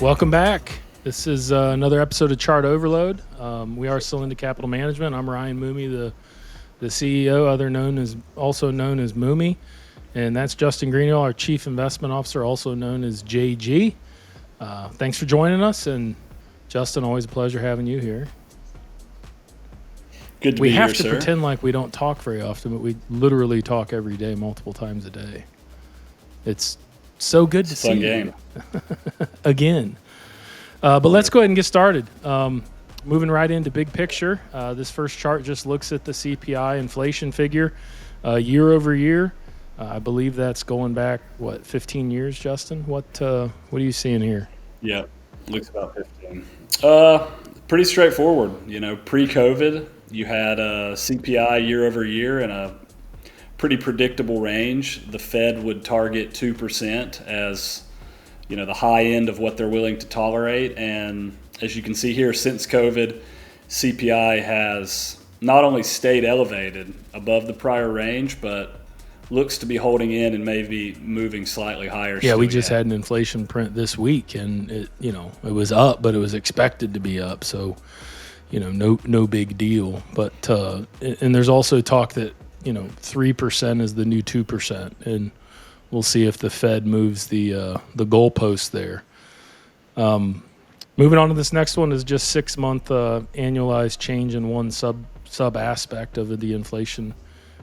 Welcome back. This is another episode of Chart Overload. We are still into capital management. I'm Ryan Mumy, the CEO, also known as Mumy, and that's Justin Greenhill, our Chief Investment Officer, also known as JG. Thanks for joining us, and Justin, always a pleasure having you here. Good to we be have here, to sir. pretend like we don't talk very often, but we literally talk every day, multiple times a day. It's so good to see Fun game. you again. But let's go ahead and get started. Moving right into big picture. This first chart just looks at the CPI inflation figure year over year. I believe that's going back, 15 years, Justin? What are you seeing here? Yeah, looks about 15. Pretty straightforward. Pre-COVID, you had a CPI year over year in a pretty predictable range. The Fed would target 2% as the high end of what they're willing to tolerate. And as you can see here, since COVID, CPI has not only stayed elevated above the prior range, but looks to be holding in and maybe moving slightly higher. Yeah, we just had an inflation print this week, and it was up, but it was expected to be up. So, no big deal. But and there's also talk that 3% is the new 2%, and we'll see if the Fed moves the goalpost there. Moving on to this next one is just 6-month annualized change in one sub aspect of the inflation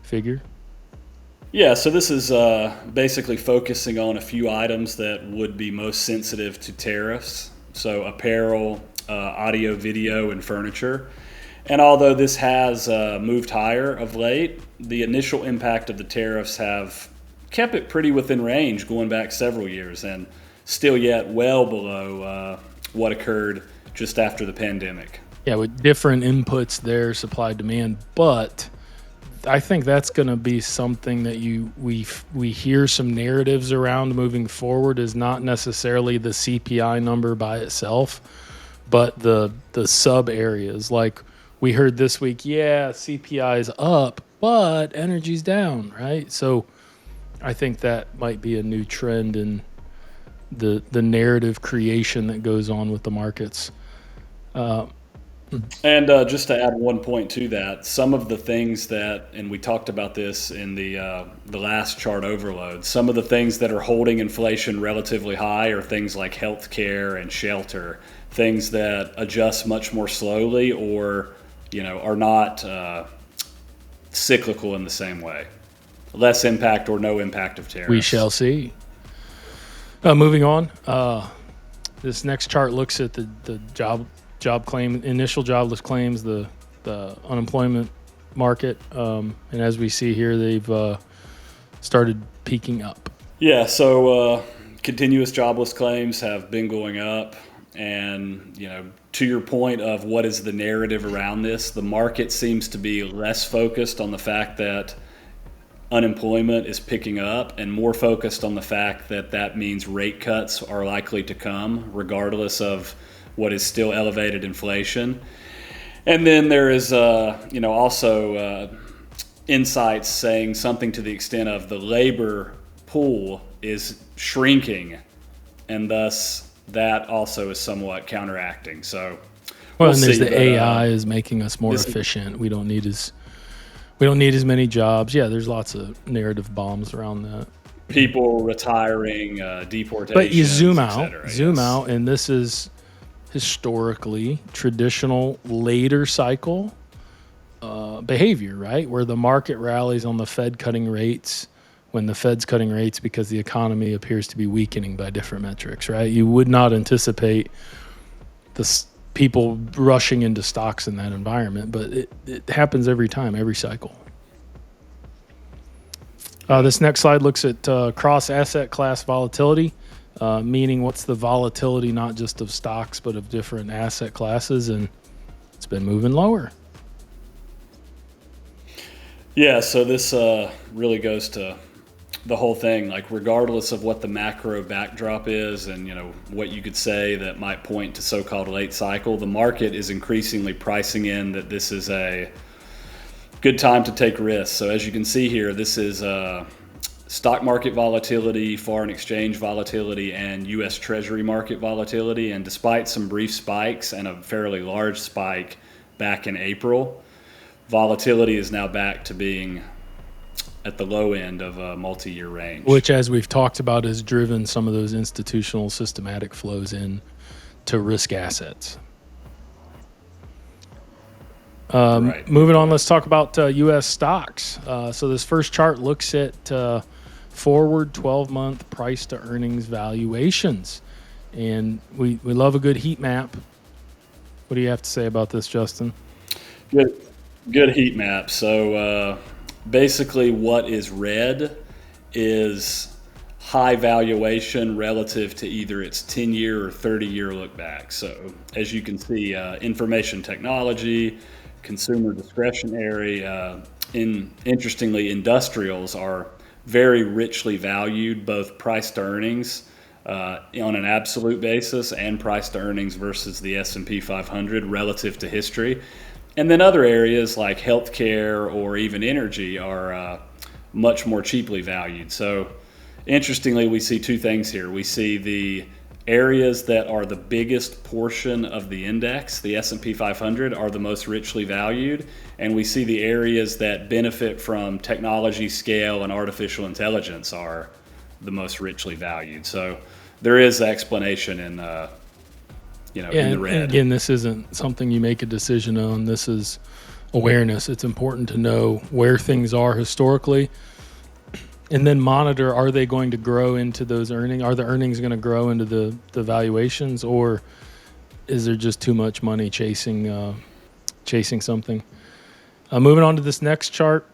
figure. Yeah, so this is basically focusing on a few items that would be most sensitive to tariffs. So apparel, audio, video, and furniture. And although this has moved higher of late, the initial impact of the tariffs have kept it pretty within range going back several years, and still yet well below what occurred just after the pandemic. Yeah, with different inputs there, supply demand, but I think that's going to be something that we hear some narratives around moving forward, is not necessarily the CPI number by itself, but the sub areas. Like we heard this week, CPI is up, but energy's down, right? So I think that might be a new trend in the narrative creation that goes on with the markets. And just to add one point to that, some of the things that, and we talked about this in the last chart overload, some of the things that are holding inflation relatively high are things like healthcare and shelter, things that adjust much more slowly or are not cyclical in the same way. Less impact or no impact of tariffs. We shall see. Moving on, this next chart looks at the job claim, initial jobless claims, the unemployment market, and as we see here, they've started peaking up. Yeah, so continuous jobless claims have been going up, and to your point of what is the narrative around this, the market seems to be less focused on the fact that unemployment is picking up and more focused on the fact that that means rate cuts are likely to come regardless of what is still elevated inflation. And then there is also insights saying something to the extent of the labor pool is shrinking, and thus that also is somewhat counteracting. So and there's the AI is making us more efficient. We don't need as many jobs. Yeah, there's lots of narrative bombs around that. People retiring, deportation. But you zoom out, and this is historically traditional later cycle behavior, right? Where the market rallies on the Fed cutting rates when the Fed's cutting rates because the economy appears to be weakening by different metrics, right? You would not anticipate people rushing into stocks in that environment, but it happens every time, every cycle. This next slide looks at cross asset class volatility, meaning what's the volatility not just of stocks but of different asset classes, and it's been moving lower. Yeah, so this really goes to the whole thing, like regardless of what the macro backdrop is and what you could say that might point to so-called late cycle, the market is increasingly pricing in that this is a good time to take risks. So as you can see here, this is stock market volatility, foreign exchange volatility, and U.S. Treasury market volatility. And despite some brief spikes and a fairly large spike back in April, volatility is now back to being at the low end of a multi-year range. Which, as we've talked about, has driven some of those institutional systematic flows in to risk assets. Right. Moving on, let's talk about U.S. stocks. So this first chart looks at forward 12-month price to earnings valuations. And we love a good heat map. What do you have to say about this, Justin? Good heat map. So basically what is red is high valuation relative to either its 10-year or 30-year look back. So as you can see, information technology, consumer discretionary, interestingly, industrials are very richly valued, both price to earnings on an absolute basis and price to earnings versus the S&P 500 relative to history. And then other areas like healthcare or even energy are much more cheaply valued. So interestingly, we see two things here. We see the areas that are the biggest portion of the index, the S&P 500, are the most richly valued, and we see the areas that benefit from technology, scale, and artificial intelligence are the most richly valued. So there is explanation in in the red. And again, this isn't something you make a decision on. This is awareness. It's important to know where things are historically, and then monitor, are they going to grow into those earnings? Are the earnings going to grow into the valuations, or is there just too much money chasing something? Moving on to this next chart,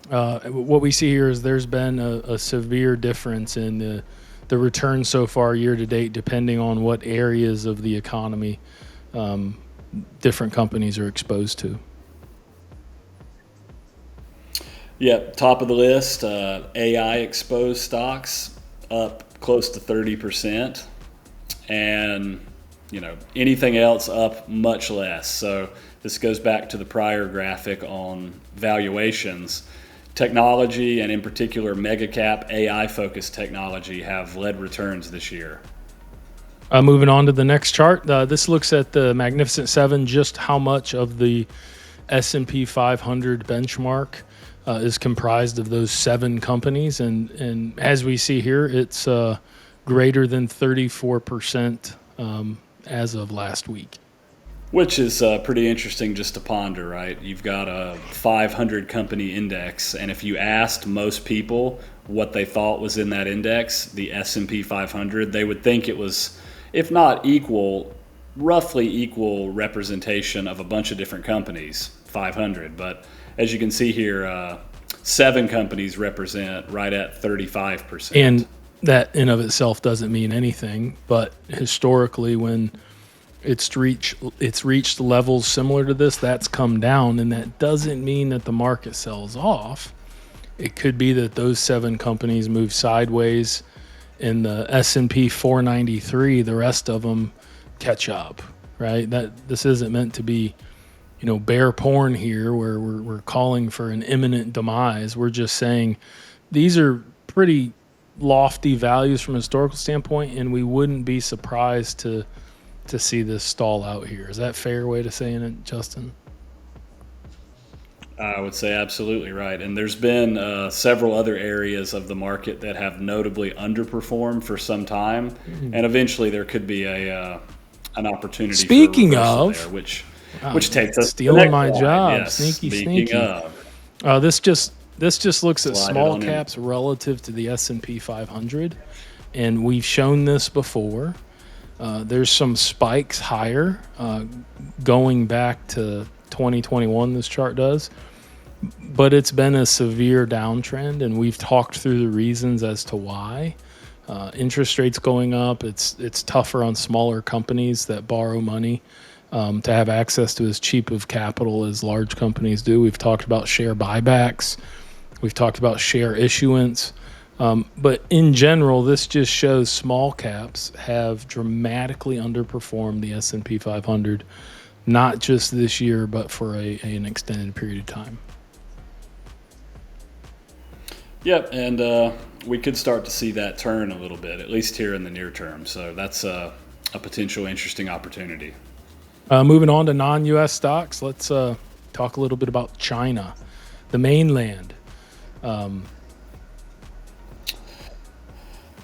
what we see here is there's been a severe difference in the return so far year to date, depending on what areas of the economy different companies are exposed to. Yep, top of the list, AI exposed stocks up close to 30%, and anything else up much less. So this goes back to the prior graphic on valuations. Technology, and in particular mega cap AI focused technology, have led returns this year. Moving on to the next chart, this looks at the Magnificent Seven, just how much of the S&P 500 benchmark is comprised of those 7 companies, and as we see here, it's greater than 34% as of last week. Which is pretty interesting just to ponder, right? You've got a 500 company index, and if you asked most people what they thought was in that index, the S&P 500, they would think it was, if not equal, roughly equal representation of a bunch of different companies, 500. But as you can see here, 7 companies represent right at 35%. And that in of itself doesn't mean anything, but historically when it's reached levels similar to this, that's come down, and that doesn't mean that the market sells off. It could be that those 7 companies move sideways in the S&P 493, the rest of them catch up, right? That this isn't meant to be bear porn here where we're calling for an imminent demise. We're just saying these are pretty lofty values from a historical standpoint, and we wouldn't be surprised to see this stall out here. Is that a fair way to saying it, Justin? I would say absolutely right. And there's been several other areas of the market that have notably underperformed for some time, and eventually there could be an opportunity. Speaking for of, there, which takes us stealing my slide. job, Yes, sneaky. Of. This just looks at Slide small on in. caps relative to the S&P 500, and we've shown this before. There's some spikes higher going back to 2021, this chart does, but it's been a severe downtrend, and we've talked through the reasons as to why. Interest rates going up, it's tougher on smaller companies that borrow money to have access to as cheap of capital as large companies do. We've talked about share buybacks, we've talked about share issuance. But in general, this just shows small caps have dramatically underperformed the S&P 500, not just this year, but for an extended period of time. Yep, and we could start to see that turn a little bit, at least here in the near term. So that's a potential interesting opportunity. Moving on to non-U.S. stocks, let's talk a little bit about China, the mainland.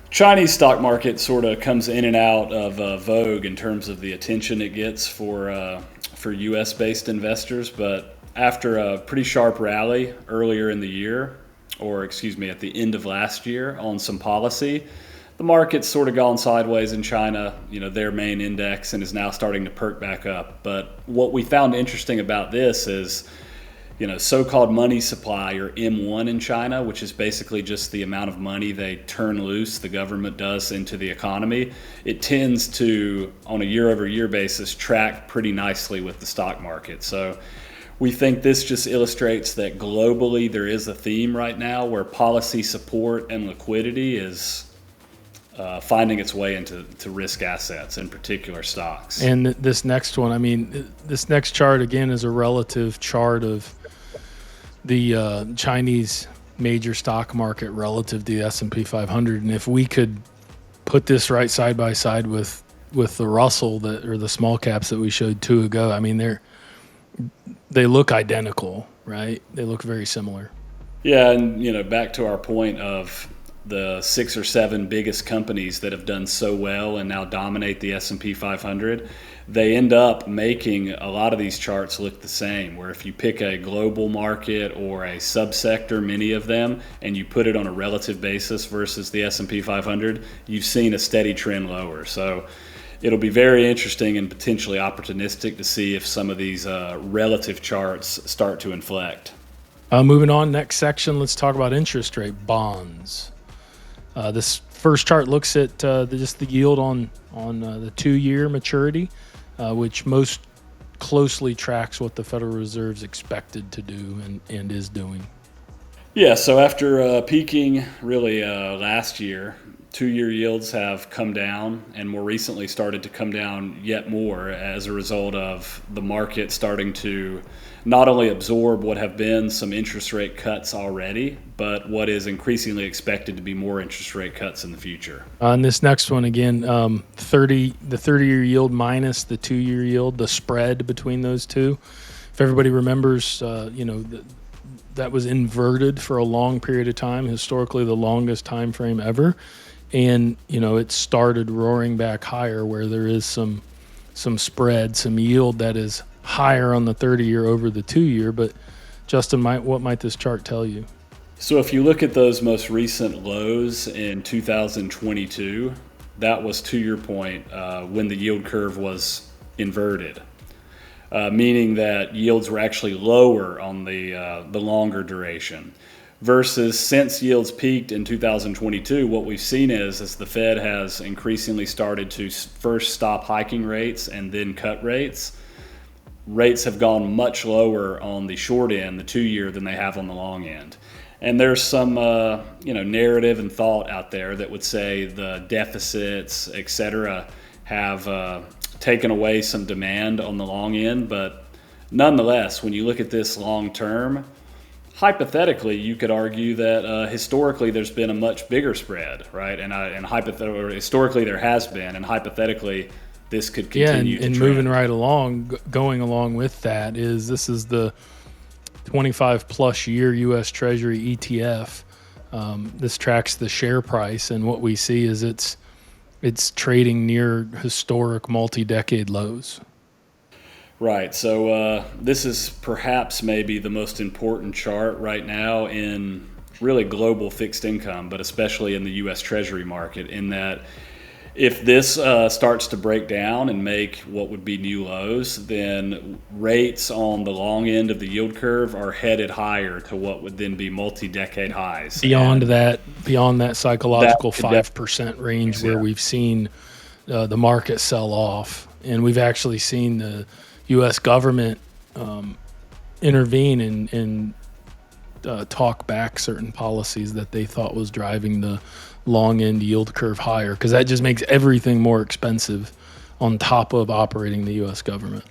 Chinese stock market sort of comes in and out of vogue in terms of the attention it gets for U.S. based investors, but after a pretty sharp rally earlier in the year, or excuse me, at the end of last year on some policy, the market's sort of gone sideways in China, their main index, and is now starting to perk back up. But what we found interesting about this is, so-called money supply, or M1 in China, which is basically just the amount of money they turn loose, the government does, into the economy. It tends to, on a year-over-year basis, track pretty nicely with the stock market. So we think this just illustrates that globally there is a theme right now where policy support and liquidity is finding its way into risk assets, in particular stocks. And this next one, this next chart again is a relative chart of the Chinese major stock market relative to the S&P 500. And if we could put this right side by side with the Russell or the small caps that we showed two ago, they look identical, right? They look very similar. Yeah, and back to our point of the 6 or 7 biggest companies that have done so well and now dominate the S&P 500, they end up making a lot of these charts look the same, where if you pick a global market or a subsector, many of them, and you put it on a relative basis versus the S&P 500, you've seen a steady trend lower. So it'll be very interesting and potentially opportunistic to see if some of these relative charts start to inflect. Moving on, next section, let's talk about interest rate bonds. This first chart looks at just the yield on the 2-year maturity, which most closely tracks what the Federal Reserve's expected to do and is doing. Yeah, so after peaking really last year, 2-year yields have come down and more recently started to come down yet more as a result of the market starting to not only absorb what have been some interest rate cuts already, but what is increasingly expected to be more interest rate cuts in the future. And this next one again, the 30-year yield minus the 2-year yield, the spread between those two. If everybody remembers, that was inverted for a long period of time, historically the longest time frame ever. And, it started roaring back higher where there is some spread, some yield that is higher on the 30-year over the 2-year. But, Justin, what might this chart tell you? So if you look at those most recent lows in 2022, that was, to your point, when the yield curve was inverted, meaning that yields were actually lower on the longer duration. Versus since yields peaked in 2022, what we've seen is the Fed has increasingly started to first stop hiking rates and then cut rates. Rates have gone much lower on the short end, the 2-year, than they have on the long end. And there's some narrative and thought out there that would say the deficits, et cetera, have taken away some demand on the long end. But nonetheless, when you look at this long term, hypothetically, you could argue that historically there's been a much bigger spread, right? And historically there has been, and hypothetically this could continue. And moving right along, going along with that this is the 25-plus year U.S. Treasury ETF. This tracks the share price, and what we see is it's trading near historic multi-decade lows. Right. So this is perhaps maybe the most important chart right now in really global fixed income, but especially in the U.S. Treasury market, in that if this starts to break down and make what would be new lows, then rates on the long end of the yield curve are headed higher to what would then be multi-decade highs. Beyond that psychological 5% range where we've seen the market sell off, and we've actually seen the U.S. government intervene and talk back certain policies that they thought was driving the long end yield curve higher, because that just makes everything more expensive on top of operating the U.S. government.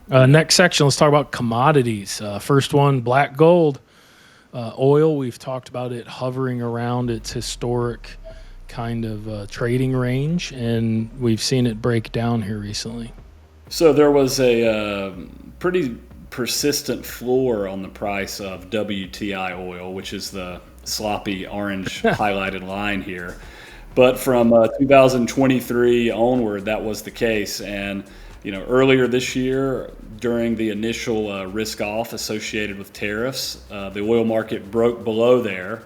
Next section, let's talk about commodities. First one, black gold. Oil, we've talked about it hovering around its historic kind of trading range, and we've seen it break down here recently. So there was a pretty persistent floor on the price of WTI oil, which is the sloppy orange highlighted line here. But from 2023 onward, that was the case. And earlier this year, during the initial risk off associated with tariffs, the oil market broke below there.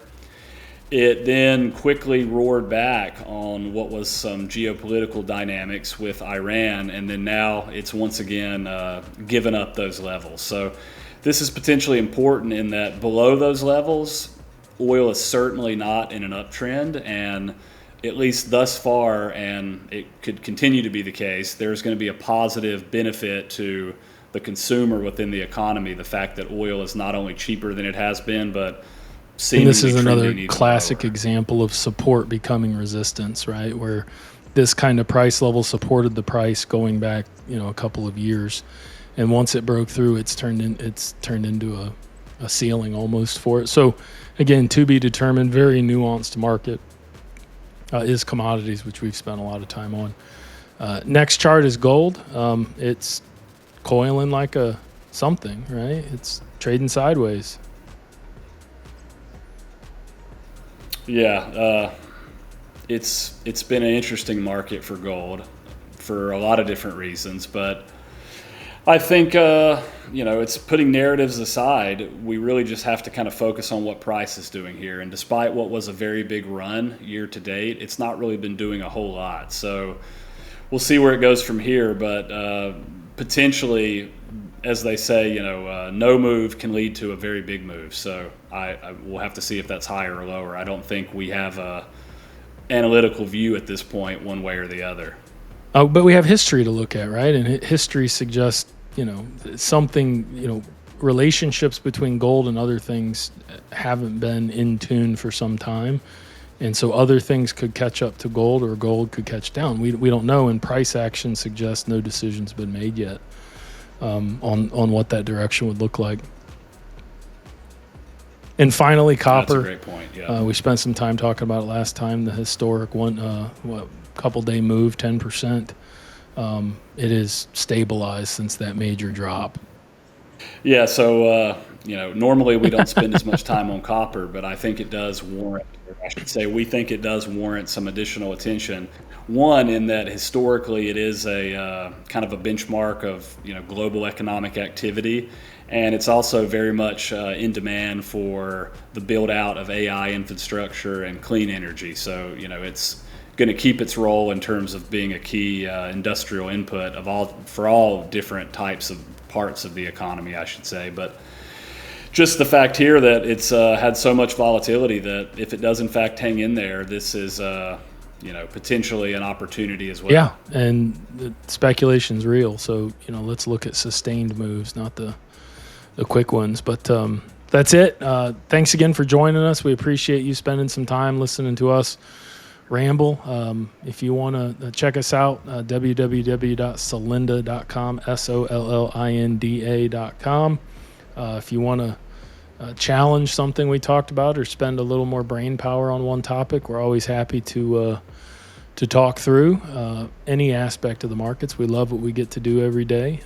It then quickly roared back on what was some geopolitical dynamics with Iran, and then now it's once again given up those levels. So this is potentially important in that below those levels, oil is certainly not in an uptrend, and at least thus far, and it could continue to be the case, there's going to be a positive benefit to the consumer within the economy, the fact that oil is not only cheaper than it has been, but and this is another classic example of support becoming resistance, right? Where this kind of price level supported the price going back, a couple of years, and once it broke through, it's turned into a ceiling almost for it. So, again, to be determined. Very nuanced market is commodities, which we've spent a lot of time on. Next chart is gold. It's coiling like a something, right? It's trading sideways. Yeah, it's been an interesting market for gold for a lot of different reasons, but I think it's putting narratives aside. We really just have to kind of focus on what price is doing here. And despite what was a very big run year to date, it's not really been doing a whole lot. So we'll see where it goes from here, but potentially, as they say, no move can lead to a very big move. So I will have to see if that's higher or lower. I don't think we have a analytical view at this point, one way or the other. Oh, but we have history to look at, right? And history suggests, something, relationships between gold and other things haven't been in tune for some time. And so other things could catch up to gold, or gold could catch down. We don't know, and price action suggests no decision's been made yet on what that direction would look like. And finally, copper. That's a great point. Yeah. We spent some time talking about it last time. The historic couple day move, 10%. It is stabilized since that major drop. Yeah. So normally we don't spend as much time on copper, but I think it does warrant. I should say we think it does warrant some additional attention. One, in that historically it is a kind of a benchmark of global economic activity, and it's also very much in demand for the build out of AI infrastructure and clean energy. So it's going to keep its role in terms of being a key industrial input for all different types of parts of the economy, I should say. But just the fact here that it's had so much volatility that if it does in fact hang in there, this is potentially an opportunity as well. Yeah, and the speculation's real. So let's look at sustained moves, not the quick ones. But that's it. Thanks again for joining us. We appreciate you spending some time listening to us ramble. If you want to check us out, www.solinda.com, SOLLINDA.com. If you want to challenge something we talked about or spend a little more brain power on one topic, we're always happy to talk through any aspect of the markets. We love what we get to do every day.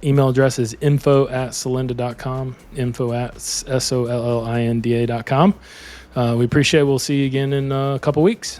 Email address is info@solinda.com, info@SOLLINDA.com. We appreciate it. We'll see you again in a couple weeks.